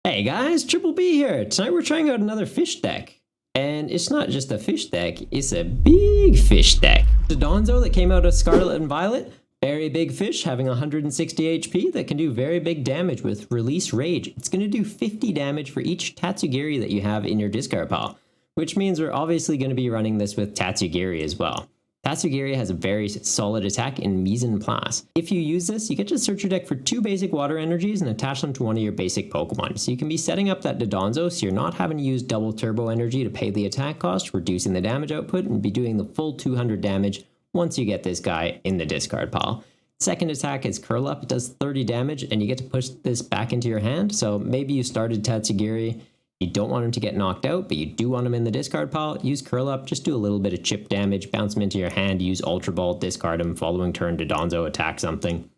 Hey guys, Triple B here. Tonight we're trying out another fish deck. And it's not just a fish deck, it's a big fish deck. The DonDozo that came out of Scarlet and Violet, very big fish having 160 HP that can do very big damage with Release Rage. It's going to do 50 damage for each Tatsugiri that you have in your discard pile, which means we're obviously going to be running this with Tatsugiri as well. Tatsugiri has a very solid attack in Mise en Place. If you use this, you get to search your deck for 2 basic water energies and attach them to one of your basic Pokemon. So you can be setting up that DonDozo so you're not having to use double turbo energy to pay the attack cost, reducing the damage output, and be doing the full 200 damage once you get this guy in the discard pile. Second attack is Curl Up. It does 30 damage and you get to push this back into your hand. So maybe you started Tatsugiri, you don't want him to get knocked out, but you do want him in the discard pile. Use Curl Up, just do a little bit of chip damage, bounce him into your hand, use Ultra Ball, discard him, following turn DonDozo attack something.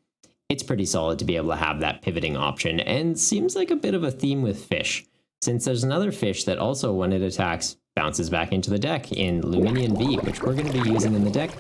It's pretty solid to be able to have that pivoting option, and seems like a bit of a theme with fish, since there's another fish that also, when it attacks, bounces back into the deck in Lumineon V, which we're going to be using in the deck.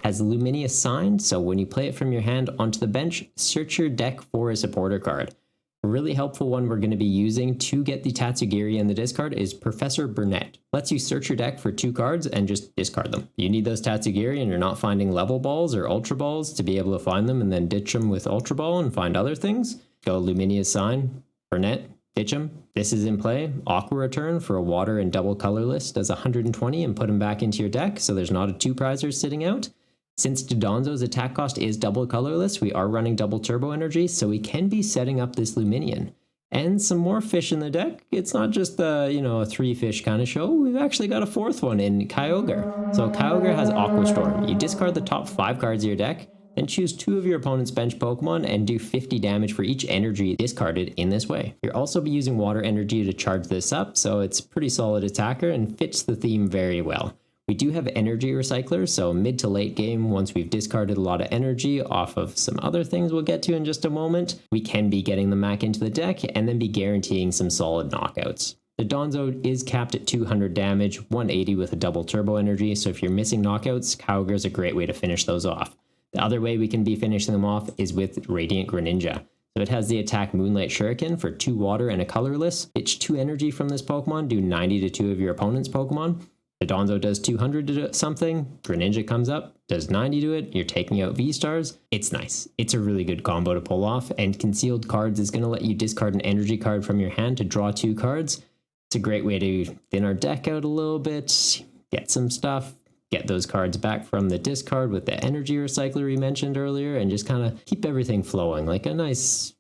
Has Lumineous Sign, so when you play it from your hand onto the bench, search your deck for a supporter card. A really helpful one we're going to be using to get the Tatsugiri in the discard is Professor Burnett. Lets you search your deck for 2 cards and just discard them. You need those Tatsugiri and you're not finding level balls or ultra balls to be able to find them and then ditch them with ultra ball and find other things. Go Lumineous Sign, Burnett, ditch them. This is in play. Aqua Return for a water and double colorless does 120 and put them back into your deck, so there's not a 2-prizer sitting out. Since DonDozo's attack cost is double colorless, we are running double turbo energy, so we can be setting up this Lumineon. And some more fish in the deck. It's not just a 3-fish kind of show. We've actually got a 4th one in Kyogre. So Kyogre has Aqua Storm. You discard the top 5 cards of your deck, then choose 2 of your opponent's bench Pokemon and do 50 damage for each energy discarded in this way. You'll also be using water energy to charge this up, so it's a pretty solid attacker and fits the theme very well. We do have energy recyclers, so mid to late game, once we've discarded a lot of energy off of some other things we'll get to in just a moment, we can be getting them back into the deck and then be guaranteeing some solid knockouts. The DonDozo is capped at 200 damage, 180 with a double turbo energy, so if you're missing knockouts, Kyogre is a great way to finish those off. The other way we can be finishing them off is with Radiant Greninja. So it has the attack Moonlight Shuriken for 2 water and a colorless. Pitch 2 energy from this Pokemon, do 90 to 2 of your opponent's Pokemon. The DonDozo does 200 to something, Greninja comes up, does 90 to it, you're taking out Vstars. It's nice. It's a really good combo to pull off, and Concealed Cards is going to let you discard an energy card from your hand to draw 2 cards. It's a great way to thin our deck out a little bit, get some stuff, get those cards back from the discard with the energy recycler we mentioned earlier, and just kind of keep everything flowing like a nice,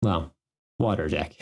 well, water deck.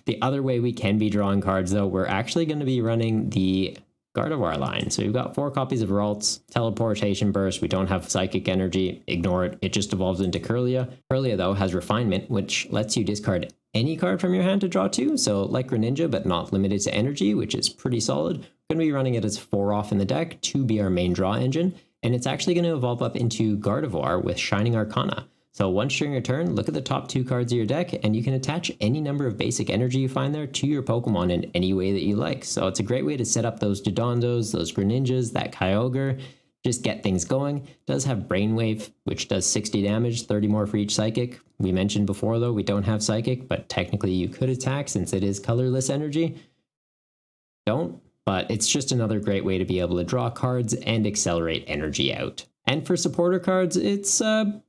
The other way we can be drawing cards, though, we're actually going to be running the Gardevoir line. So we've got 4 copies of Ralts, Teleportation Burst, we don't have Psychic Energy, ignore it, it just evolves into Kirlia. Kirlia, though, has Refinement, which lets you discard any card from your hand to draw 2, so like Greninja, but not limited to energy, which is pretty solid. We're going to be running it as 4 off in the deck to be our main draw engine, and it's actually going to evolve up into Gardevoir with Shining Arcana. So once during your turn, look at the top 2 cards of your deck, and you can attach any number of basic energy you find there to your Pokemon in any way that you like. So it's a great way to set up those DonDozos, those Greninjas, that Kyogre, just get things going. It does have Brainwave, which does 60 damage, 30 more for each Psychic. We mentioned before, though, we don't have Psychic, but technically you could attack since it is colorless energy. Don't, but it's just another great way to be able to draw cards and accelerate energy out. And for supporter cards, it's a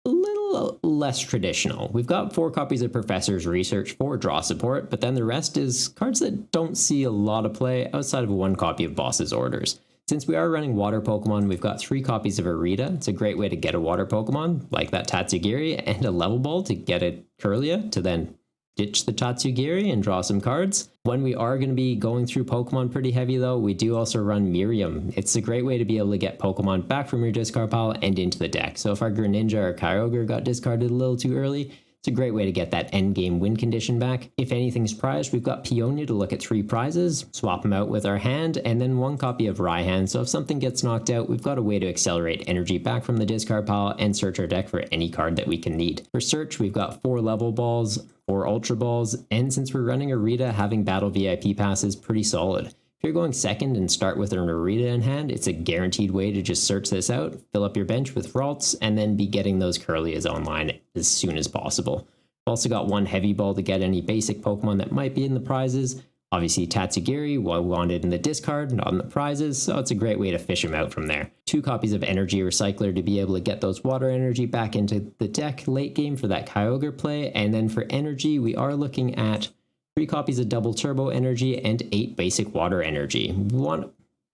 little less traditional. We've got 4 copies of Professor's Research for draw support, but then the rest is cards that don't see a lot of play outside of 1 copy of Boss's Orders. Since we are running water Pokemon, we've got 3 copies of Arita. It's a great way to get a water Pokemon, like that Tatsugiri, and a level ball to get a Kirlia to then ditch the Tatsugiri and draw some cards. When we are going to be going through Pokemon pretty heavy, though, we do also run Miriam. It's a great way to be able to get Pokemon back from your discard pile and into the deck. So if our Greninja or Kyogre got discarded a little too early, it's a great way to get that endgame win condition back. If anything's prized, we've got Peonia to look at 3 prizes, swap them out with our hand, and then 1 copy of Raihan. So if something gets knocked out, we've got a way to accelerate energy back from the discard pile and search our deck for any card that we can need. For search, we've got 4 level balls, 4 ultra balls, and since we're running Arita, having battle VIP pass is pretty solid. If you're going second and start with an Arita in hand, it's a guaranteed way to just search this out, fill up your bench with Ralts, and then be getting those Kirlias online as soon as possible. Also got one heavy ball to get any basic Pokemon that might be in the prizes. Obviously Tatsugiri, what we wanted in the discard, not in the prizes, so it's a great way to fish him out from there. 2 copies of Energy Recycler to be able to get those water energy back into the deck late game for that Kyogre play, and then for energy, we are looking at 3 copies of Double Turbo Energy and 8 basic water energy. We want a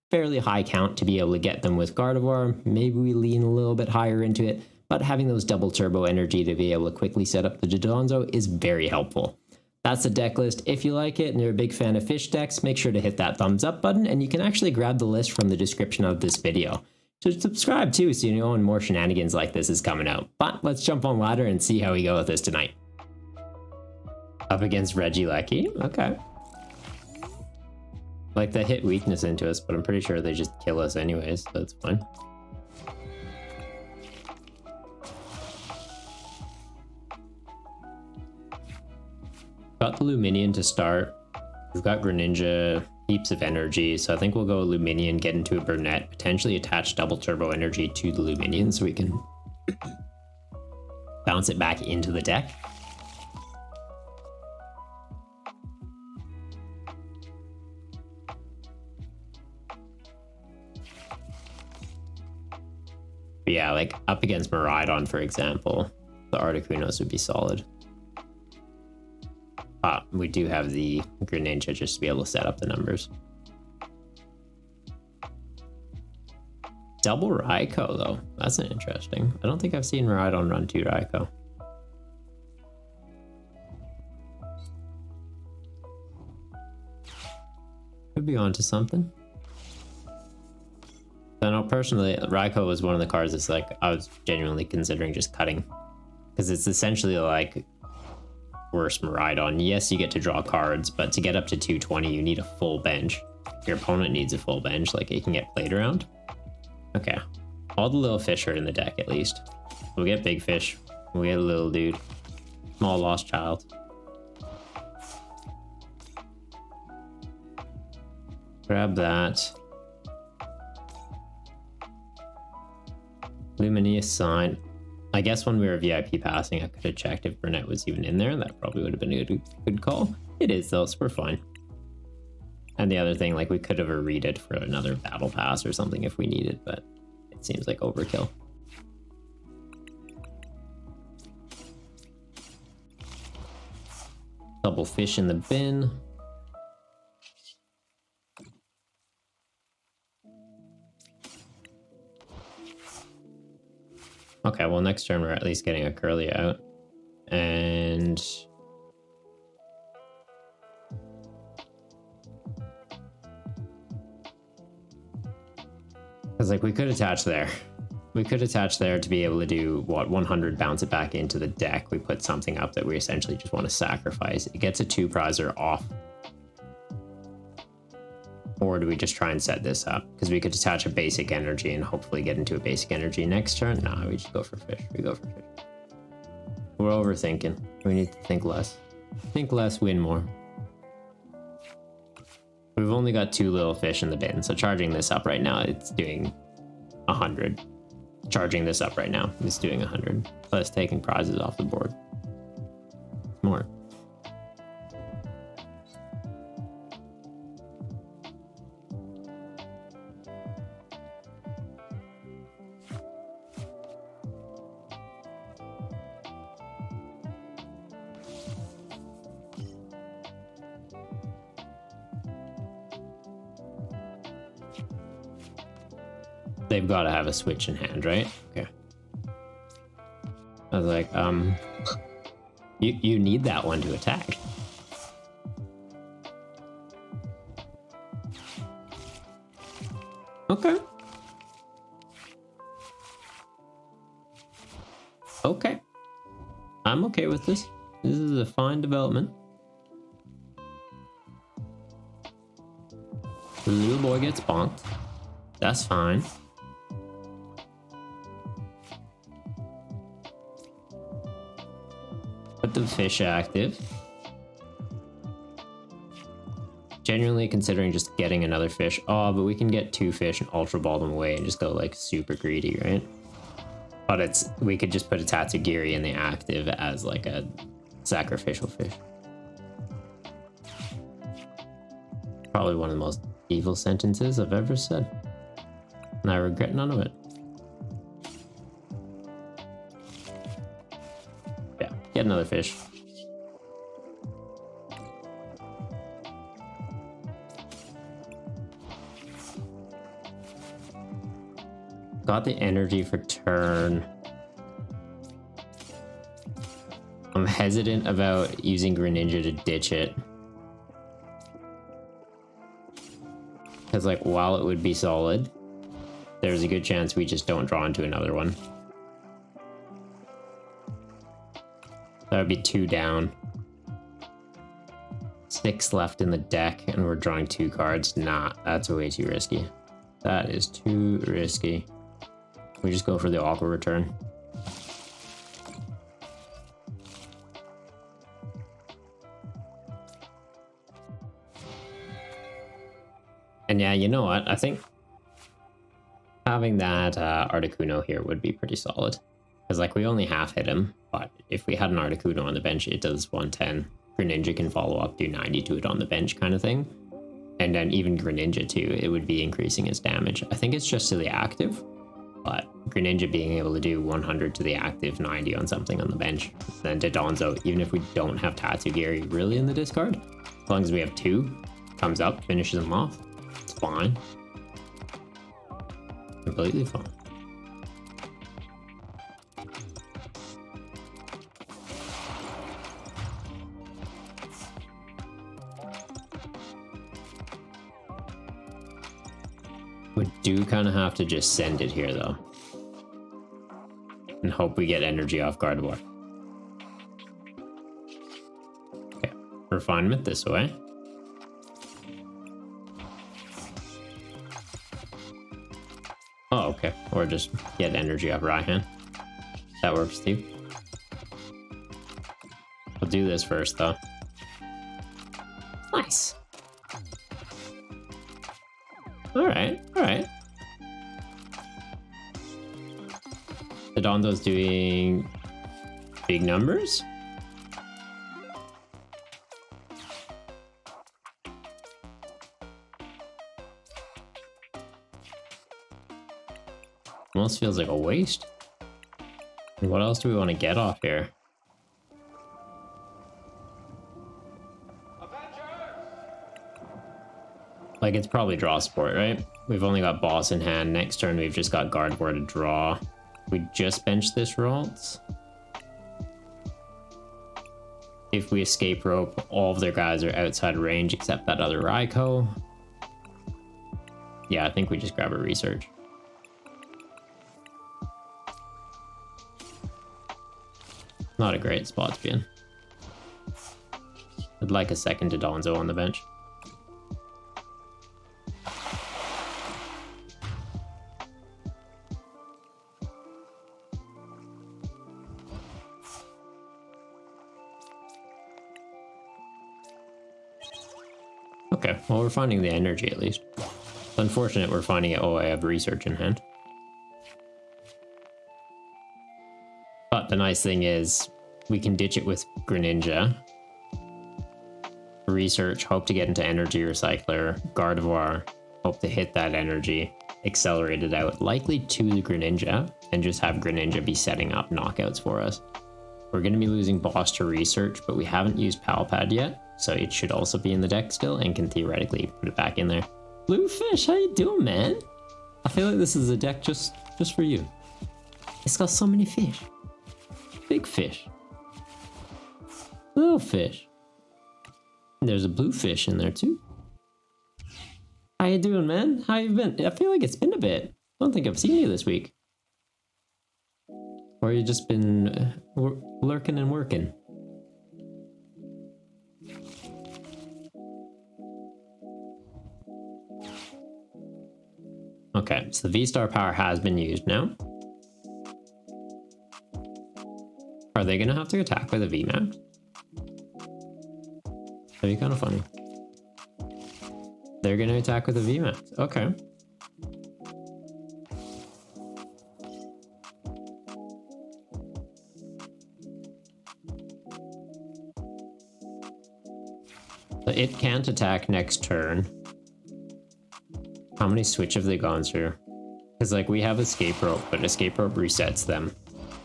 fairly high count to be able to get them with Gardevoir. Maybe we lean a little bit higher into it, but having those Double Turbo Energy to be able to quickly set up the DonDozo is very helpful. That's the deck list. If you like it and you're a big fan of fish decks, make sure to hit that thumbs up button, and you can actually grab the list from the description of this video. So subscribe too, so you know when more shenanigans like this is coming out. But let's jump on ladder and see how we go with this tonight. Up against Regieleki, okay. Like they hit weakness into us, but I'm pretty sure they just kill us anyways, so that's fine. Got the Lumineon to start. We've got Greninja, heaps of energy, so I think we'll go Lumineon, get into a Burnett, potentially attach Double Turbo Energy to the Lumineon so we can bounce it back into the deck. But yeah, like up against Miraidon, for example, the Articunos would be solid. We do have the Greninja just to be able to set up the numbers. Double Raikou, though. That's an interesting. I don't think I've seen Miraidon run 2 Raikou. Could be onto something. I know personally, Raikou was one of the cards that's like, I was genuinely considering just cutting. Because it's essentially like worse Miraidon. Yes, you get to draw cards, but to get up to 220, you need a full bench. Your opponent needs a full bench, like it can get played around. Okay, all the little fish are in the deck at least. We'll get big fish, we'll get a little dude, small lost child. Grab that. Luminous Sign. I guess when we were VIP passing, I could have checked if Burnett was even in there. That probably would have been a good call. It is though, so we're fine. And the other thing, like we could have read it for another battle pass or something if we needed, but it seems like overkill. Double fish in the bin. Okay, well next turn we're at least getting a Curly out. And because like we could attach there. We could attach there to be able to do what, 100, bounce it back into the deck. We put something up that we essentially just want to sacrifice. It gets a 2 prizer off. Or do we just try and set this up? Because we could attach a basic energy and hopefully get into a basic energy next turn. Nah, we just go for fish. We go for fish. We're overthinking. We need to think less. Think less, win more. We've only got 2 little fish in the bin, so charging this up right now, it's doing 100. Charging this up right now, it's doing 100. Plus taking prizes off the board. More. They've got to have a switch in hand, right? Okay. I was like, you need that one to attack. Okay. Okay. I'm okay with this. This is a fine development. The little boy gets bonked. That's fine. Put the fish active. Genuinely considering just getting another fish. Oh, but we can get 2 fish and ultra ball them away and just go like super greedy, right? But we could just put a Tatsugiri in the active as like a Sacrificial fish. Probably one of the most evil sentences I've ever said. And I regret none of it. Yeah, get another fish. Got the energy for turn. I'm hesitant about using Greninja to ditch it. Because, like, while it would be solid, there's a good chance we just don't draw into another one. That would be 2 down. 6 left in the deck, and we're drawing 2 cards. Nah, that's way too risky. That is too risky. We just go for the Aqua return. And yeah, you know what? I think having that Articuno here would be pretty solid. Because, like, we only half hit him, but if we had an Articuno on the bench, it does 110. Greninja can follow up, do 90 to it on the bench kind of thing. And then even Greninja too, it would be increasing its damage. I think it's just to the active, but Greninja being able to do 100 to the active, 90 on something on the bench. Then to DonDozo, even if we don't have Tatsugiri really in the discard, as long as we have 2, comes up, finishes them off. It's fine. Completely fine. We do kind of have to just send it here though. And hope we get energy off Gardevoir. Okay, refinement this way. Oh, okay. Or just get energy off Raihan. That works too. We'll do this first though. Nice. Alright, alright. The Dondo's doing big numbers. Almost feels like a waste. And what else do we want to get off here? Like, it's probably draw support, right? We've only got boss in hand. Next turn, we've just got Gardevoir to draw. We just bench this Ralts. If we escape rope, all of their guys are outside of range except that other Raikou. Yeah, I think we just grab a research. Not a great spot to be in. I'd like a second to DonDozo on the bench. Okay, well, we're finding the energy at least. It's unfortunate we're finding it. Oh, I have research in hand. But the nice thing is we can ditch it with Greninja. Research, hope to get into Energy Recycler. Gardevoir, hope to hit that energy. Accelerate it out, likely to the Greninja, and just have Greninja be setting up knockouts for us. We're going to be losing Boss to Research, but we haven't used Palpad yet, so it should also be in the deck still and can theoretically put it back in there. Bluefish, how you doing, man? I feel like this is a deck just for you. It's got so many fish. Big fish. Little fish. There's a blue fish in there too. How you doing, man? How you been? I feel like it's been a bit. I don't think I've seen you this week. Or you just been lurking and working. Okay, so the Vstar power has been used now. Are they gonna have to attack with a VMAX? That'd be kind of funny. They're gonna attack with a VMAX. Okay. So it can't attack next turn. How many switch have they gone through? Because like we have escape rope, but escape rope resets them.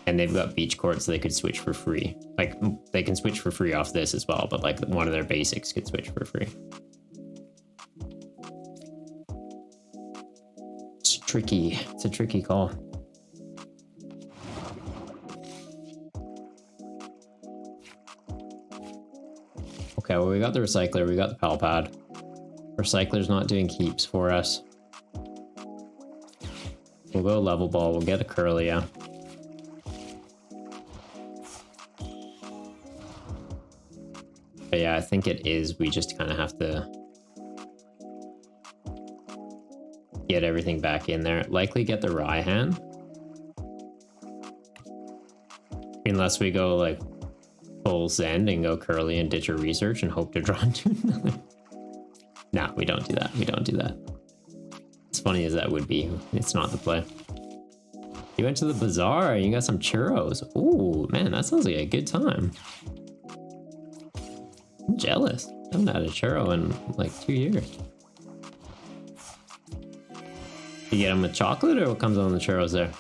And they've got beach court, so they could switch for free. Like they can switch for free off this as well, but like one of their basics could switch for free. It's tricky. It's a tricky call. Okay, well, we got the recycler, we got the pal pad. Recycler's not doing keeps for us. We'll go level ball, we'll get a Curlia. But yeah, I think it is, we just kind of have to get everything back in there. Likely get the Raihan. Unless we go like full send and go Curly and ditch our research and hope to draw into another. Nah, we don't do that. We don't do that. As funny as that would be, it's not the play. You went to the bazaar, you got some churros. Ooh, man, that sounds like a good time. I'm jealous. I haven't had a churro in like 2 years. You get them with chocolate or what comes on the churros there?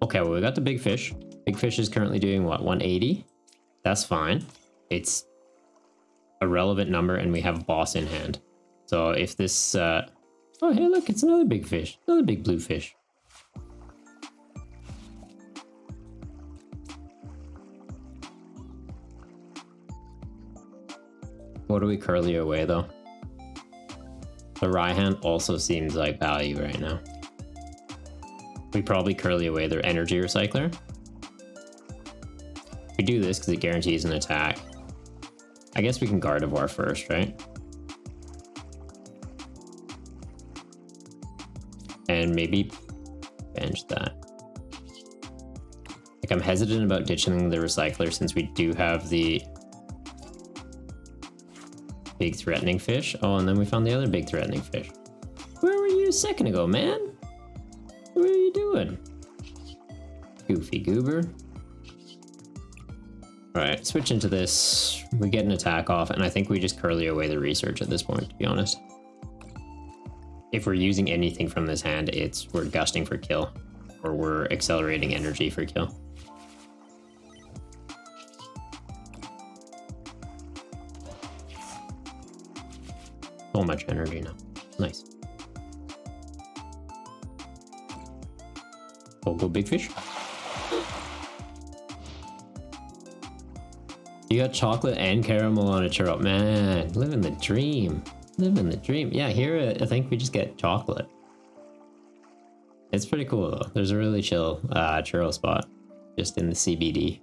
Okay, well, we got the big fish. Big fish is currently doing what, 180? That's fine. It's a relevant number and we have boss in hand. So if this, oh, hey, look, it's another big fish. Another big blue fish. What do we curly away though? The Raihan also seems like value right now. We probably curly away their energy recycler. We do this because it guarantees an attack. I guess we can Gardevoir first, right? And maybe bench that. Like I'm hesitant about ditching the recycler since we do have the big threatening fish. Oh, and then we found the other big threatening fish. Where were you a second ago, man? What are you doing? Goofy goober. Alright, switch into this. We get an attack off, and I think we just curly away the research at this point, to be honest. If we're using anything from this hand, we're gusting for kill, or we're accelerating energy for kill. So much energy now. Nice. We'll go big fish. You got chocolate and caramel on a churro. Man, living the dream. Living the dream. Yeah, here I think we just get chocolate. It's pretty cool though. There's a really chill churro spot just in the CBD.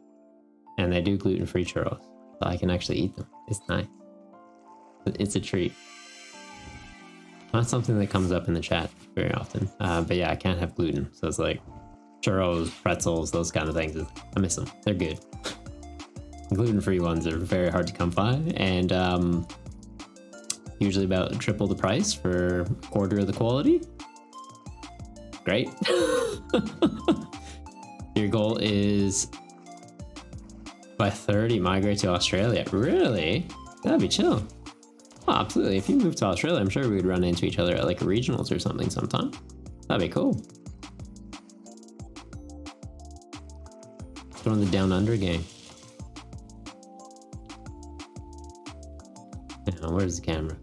And they do gluten-free churros. So I can actually eat them. It's nice. It's a treat. Not something that comes up in the chat very often. But yeah, I can't have gluten. So it's like churros, pretzels, those kind of things. I miss them. They're good. Gluten-free ones are very hard to come by, and usually about triple the price for a quarter of the quality. Great. Your goal is by 30 migrate to Australia. Really? That'd be chill. Oh, absolutely. If you move to Australia, I'm sure we would run into each other at like regionals or something sometime. That'd be cool. Throwing the down under game. Now, where's the camera?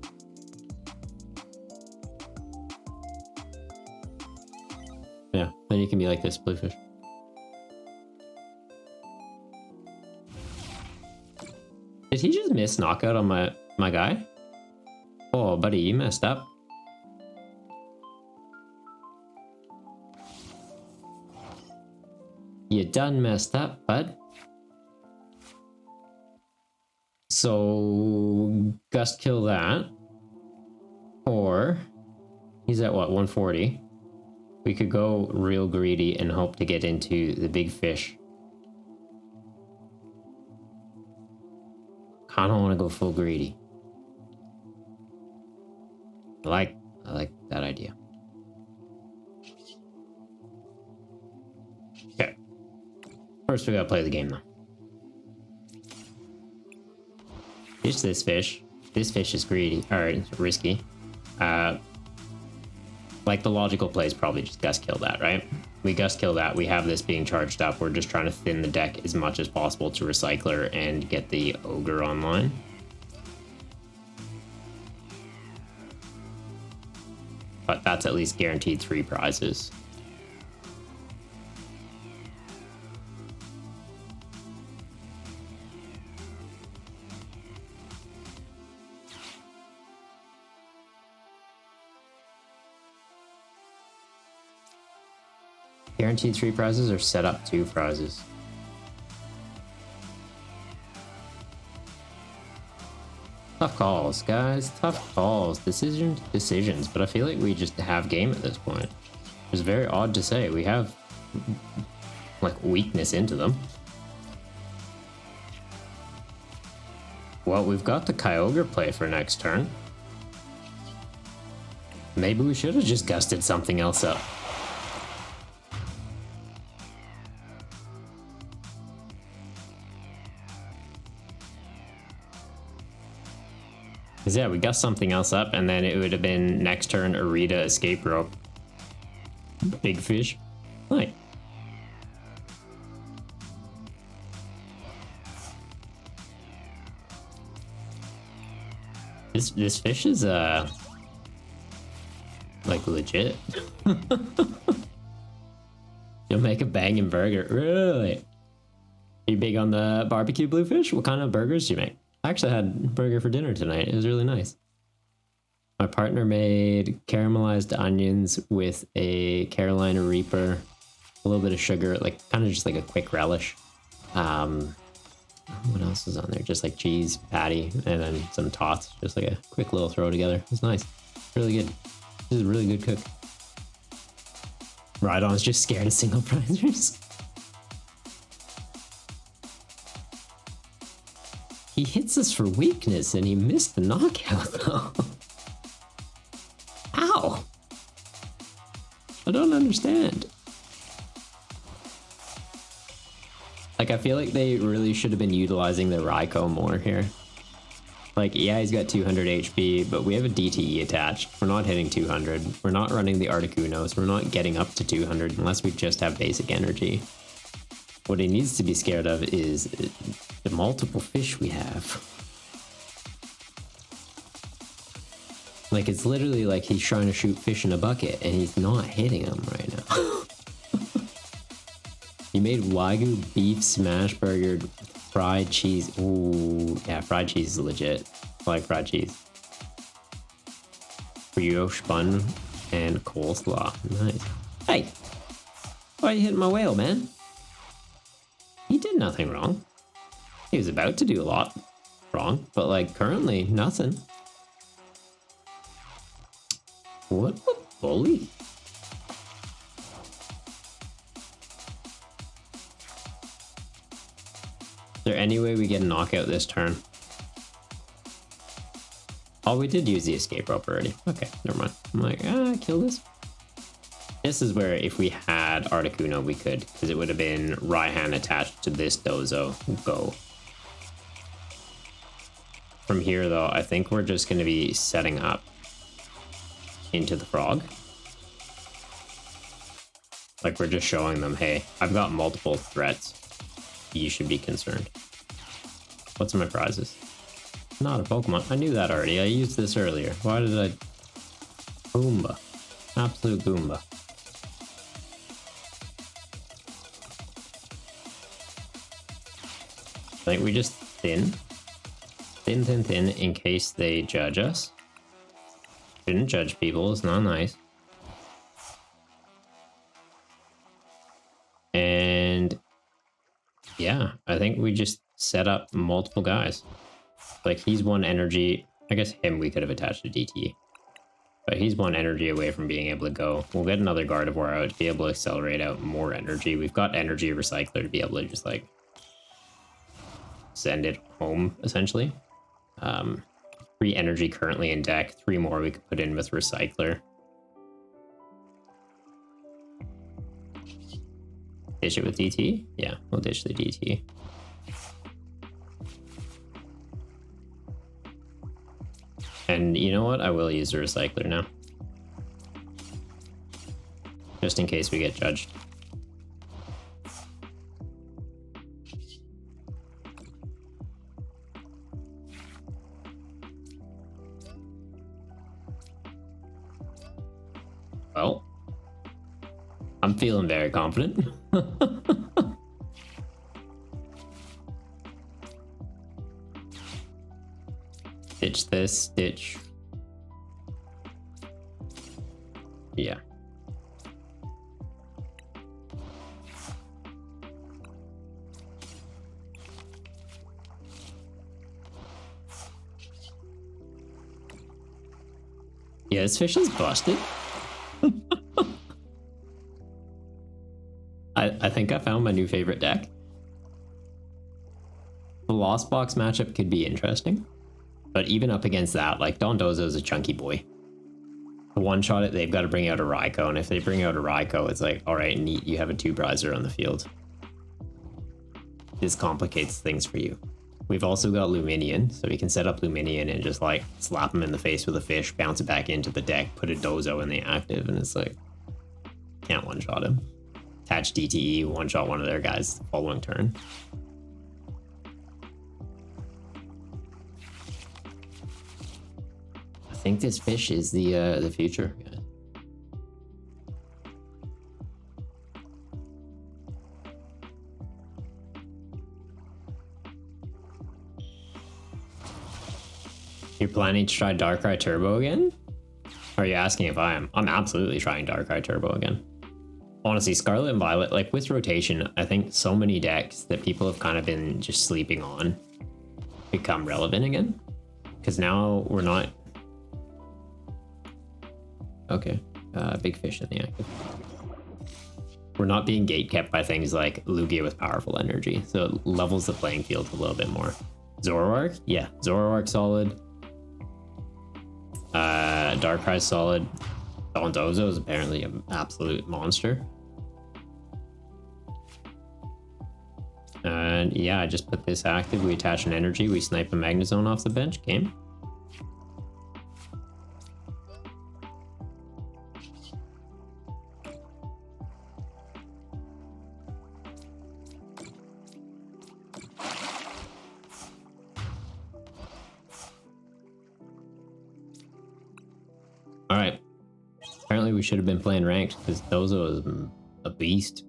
Yeah, then you can be like this, bluefish. Did he just miss knockout on my guy? Oh, buddy, you messed up. You done messed up, bud. So, Gust kill that. Or, he's at what, 140? We could go real greedy and hope to get into the big fish. I don't want to go full greedy. I like that idea. Okay. First we gotta play the game though. Ditch this fish. This fish is greedy, or risky. Like the logical play is probably just Gust Kill that, right? We Gust Kill that, we have this being charged up. We're just trying to thin the deck as much as possible to Recycler and get the Ogre online. But that's at least guaranteed 3 prizes. Guaranteed 3 prizes or set up 2 prizes? Tough calls, guys. Tough calls. Decisions. But I feel like we just have game at this point. It's very odd to say. We have like weakness into them. Well, we've got the Kyogre play for next turn. Maybe we should have just gusted something else up. Because yeah, we gust something else up, and then it would have been next turn Arita Escape Rope. Big fish. Right. This fish is like legit. You'll make a banging burger. Really? Are you big on the barbecue bluefish? What kind of burgers do you make? I actually had burger for dinner tonight. It was really nice. My partner made caramelized onions with a Carolina Reaper, a little bit of sugar, like kind of just like a quick relish. What else is on there? Just like cheese patty and then some tots, just like a quick little throw together. It's nice. Really good. This is a really good cook. Miraidon's just scared of single prizers. He hits us for weakness and he missed the knockout though. Ow! I don't understand. Like, I feel like they really should have been utilizing the Raikou more here. Like, yeah, he's got 200 HP, but we have a DTE attached. We're not hitting 200. We're not running the Articuno, so we're not getting up to 200 unless we just have basic energy. What he needs to be scared of is the multiple fish we have. Like, it's literally like he's trying to shoot fish in a bucket and he's not hitting them right now. You made Wagyu beef smash burger fried cheese. Ooh, yeah, fried cheese is legit. I like fried cheese. Brioche bun and coleslaw. Nice. Hey, why are you hitting my whale, man? He did nothing wrong. He was about to do a lot wrong, but like currently nothing. What a bully. Is there any way we get a knockout this turn? Oh, we did use the escape rope already. Okay, never mind. I'm like, kill this. This is where if we had Articuno, we could, because it would have been Raihan attached to this Dozo. Go. From here, though, I think we're just going to be setting up into the frog. Like, we're just showing them, hey, I've got multiple threats. You should be concerned. What's my prizes? Not a Pokemon. I knew that already. I used this earlier. Why did I... Goomba. Absolute Goomba. I think we just thin in case they judge us. Shouldn't judge people, it's not nice. And yeah, I think we just set up multiple guys. Like, he's 1 energy. I guess him we could have attached to DT. But he's 1 energy away from being able to go. We'll get another Gardevoir out to be able to accelerate out more energy. We've got energy recycler to be able to just like send it home, essentially. 3 energy currently in deck, 3 more we could put in with recycler. Dish it with DT? Yeah, we'll dish the DT. And you know what? I will use the recycler now. Just in case we get judged. Well, I'm feeling very confident. Ditch this, ditch. Yeah. Yeah, this fish is busted. I think I found my new favorite deck. The Lost Box matchup could be interesting. But even up against that, like, DonDozo is a chunky boy. To one-shot it, they've got to bring out a Raikou, and if they bring out a Raikou, it's like, alright, neat, you have a 2-Briser on the field. This complicates things for you. We've also got Lumineon, so we can set up Lumineon and just, like, slap him in the face with a fish, bounce it back into the deck, put a Dozo in the active, and it's like, can't one-shot him. Attach DTE, one-shot one of their guys the following turn. I think this fish is the future. Yeah. You're planning to try Darkrai Turbo again? Or are you asking if I am? I'm absolutely trying Darkrai Turbo again. Honestly, Scarlet and Violet, like with rotation, I think so many decks that people have kind of been just sleeping on become relevant again. Because now we're not... Okay, big fish in the active. We're not being gatekept by things like Lugia with powerful energy, so it levels the playing field a little bit more. Zoroark? Yeah, Zoroark solid. Darkrai solid. DonDozo is apparently an absolute monster. And yeah, I just put this active, we attach an energy, we snipe a Magnezone off the bench, game. Alright. Apparently we should have been playing ranked because Dozo is a beast.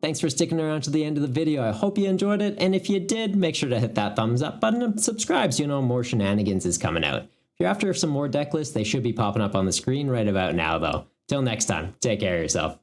Thanks for sticking around to the end of the video. I hope you enjoyed it, and if you did, make sure to hit that thumbs up button and subscribe so you know more shenanigans is coming out. If you're after some more deck lists, they should be popping up on the screen right about now though. Till next time, take care of yourself.